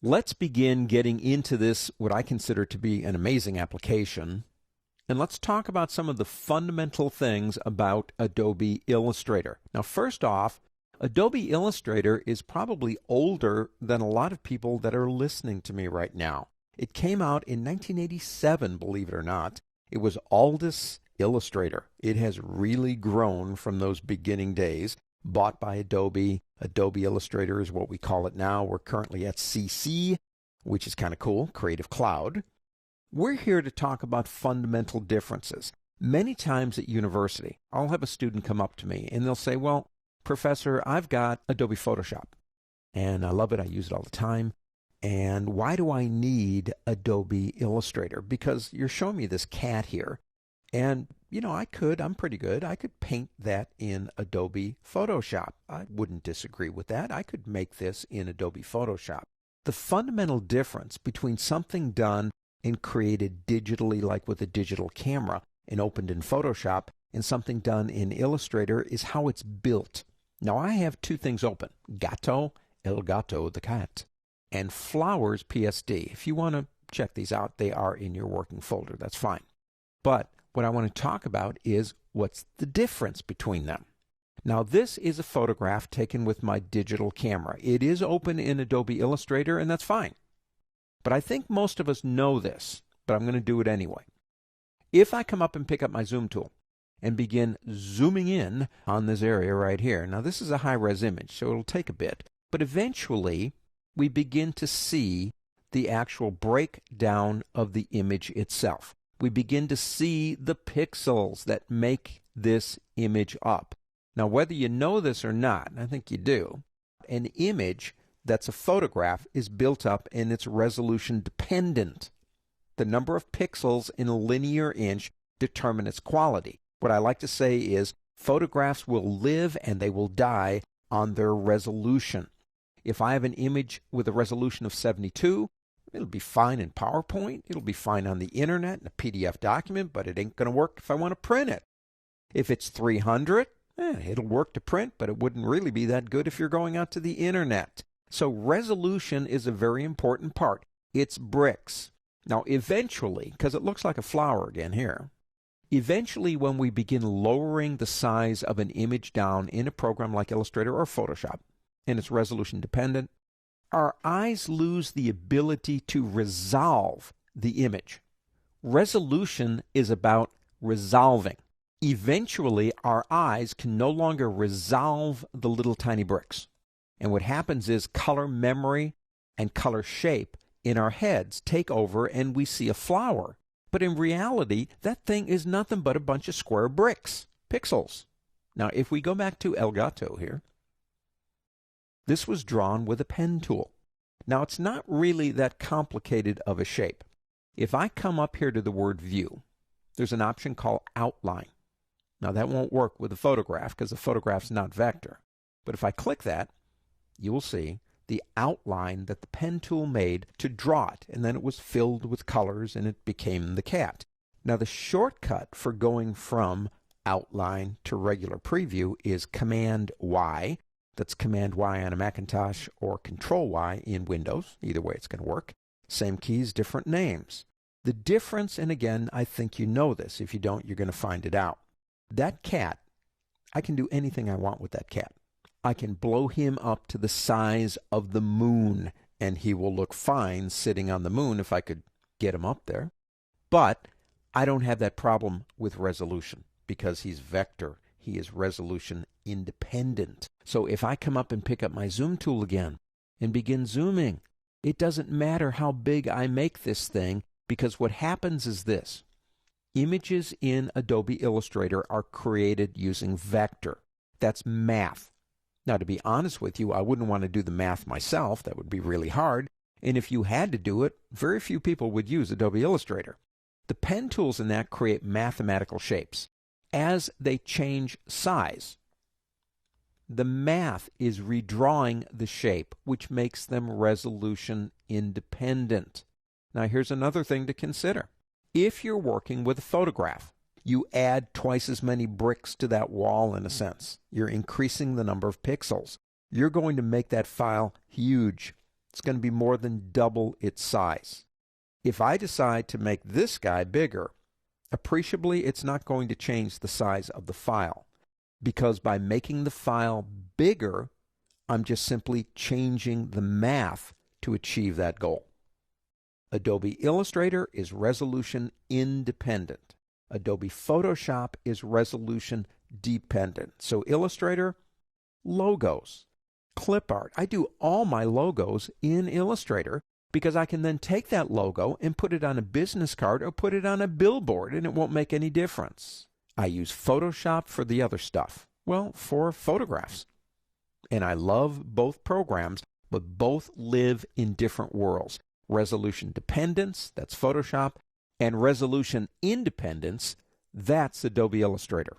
Let's begin getting into this, what I consider to be an amazing application. And let's talk about some of the fundamental things about Adobe Illustrator. Now, first off, Adobe Illustrator is probably older than a lot of people that are listening to me right now. It came out in 1987, believe it or not. It was Aldous Illustrator. It has really grown from those beginning days. Bought by Adobe. Adobe Illustrator is what we call it now. We're currently at CC, which is kind of cool, Creative Cloud. We're here to talk about fundamental differences. Many times at university, I'll have a student come up to me and they'll say, well, Professor, I've got Adobe Photoshop and I love it. I use it all the time. And why do I need Adobe Illustrator? Because you're showing me this cat here. And, I'm pretty good. I could paint that in Adobe Photoshop. I wouldn't disagree with that. I could make this in Adobe Photoshop. The fundamental difference between something done and created digitally, like with a digital camera, and opened in Photoshop, and something done in Illustrator is how it's built. Now, I have two things open, Gato, El Gato, the cat, and Flowers, PSD. If you want to check these out, they are in your working folder. That's fine. But what I want to talk about is what's the difference between them. Now, this is a photograph taken with my digital camera. It is open in Adobe Illustrator, and that's fine. But I think most of us know this, but I'm going to do it anyway. If I come up and pick up my zoom tool and begin zooming in on this area right here, now this is a high-res image, so it'll take a bit, but eventually we begin to see the actual breakdown of the image itself. We begin to see the pixels that make this image up. Now, whether you know this or not, and I think you do, an image that's a photograph is built up and it's resolution dependent. The number of pixels in a linear inch determine its quality. What I like to say is photographs will live and they will die on their resolution. If I have an image with a resolution of 72, it'll be fine in PowerPoint. It'll be fine on the internet in a PDF document, but it ain't going to work if I want to print it. If it's 300, it'll work to print, but it wouldn't really be that good if you're going out to the internet. So resolution is a very important part. It's bricks. Now, eventually, because it looks like a flower again here, eventually when we begin lowering the size of an image down in a program like Illustrator or Photoshop, and it's resolution dependent, our eyes lose the ability to resolve the image. Resolution is about resolving. Eventually, our eyes can no longer resolve the little tiny bricks. And what happens is color memory and color shape in our heads take over and we see a flower. But in reality, that thing is nothing but a bunch of square bricks, pixels. Now, if we go back to El Gato here, this was drawn with a pen tool. Now, it's not really that complicated of a shape. If I come up here to the word View, there's an option called Outline. Now, that won't work with a photograph because the photograph's not vector. But if I click that, you will see the outline that the pen tool made to draw it, and then it was filled with colors and it became the cat. Now, the shortcut for going from outline to regular preview is Command Y. That's Command Y on a Macintosh or Control Y in Windows. Either way, it's going to work. Same keys, different names. The difference, and again, I think you know this. If you don't, you're going to find it out. That cat, I can do anything I want with that cat. I can blow him up to the size of the moon, and he will look fine sitting on the moon if I could get him up there. But I don't have that problem with resolution because he's vector. He is resolution independent. So if I come up and pick up my zoom tool again and begin zooming, it doesn't matter how big I make this thing because what happens is this. Images in Adobe Illustrator are created using vector. That's math. Now, to be honest with you, I wouldn't want to do the math myself. That would be really hard. And if you had to do it, very few people would use Adobe Illustrator. The pen tools in that create mathematical shapes. As they change size, the math is redrawing the shape, which makes them resolution independent. Now, here's another thing to consider. If you're working with a photograph, you add twice as many bricks to that wall in a sense. You're increasing the number of pixels. You're going to make that file huge. It's going to be more than double its size. If I decide to make this guy bigger, appreciably it's not going to change the size of the file, because by making the file bigger, I'm just simply changing the math to achieve that goal. Adobe Illustrator is resolution independent. Adobe Photoshop is resolution dependent. So Illustrator, logos, clip art. I do all my logos in Illustrator because I can then take that logo and put it on a business card or put it on a billboard, and it won't make any difference. I use Photoshop for the other stuff. Well, for photographs. And I love both programs, but both live in different worlds. Resolution dependence, that's Photoshop, and resolution independence, that's Adobe Illustrator.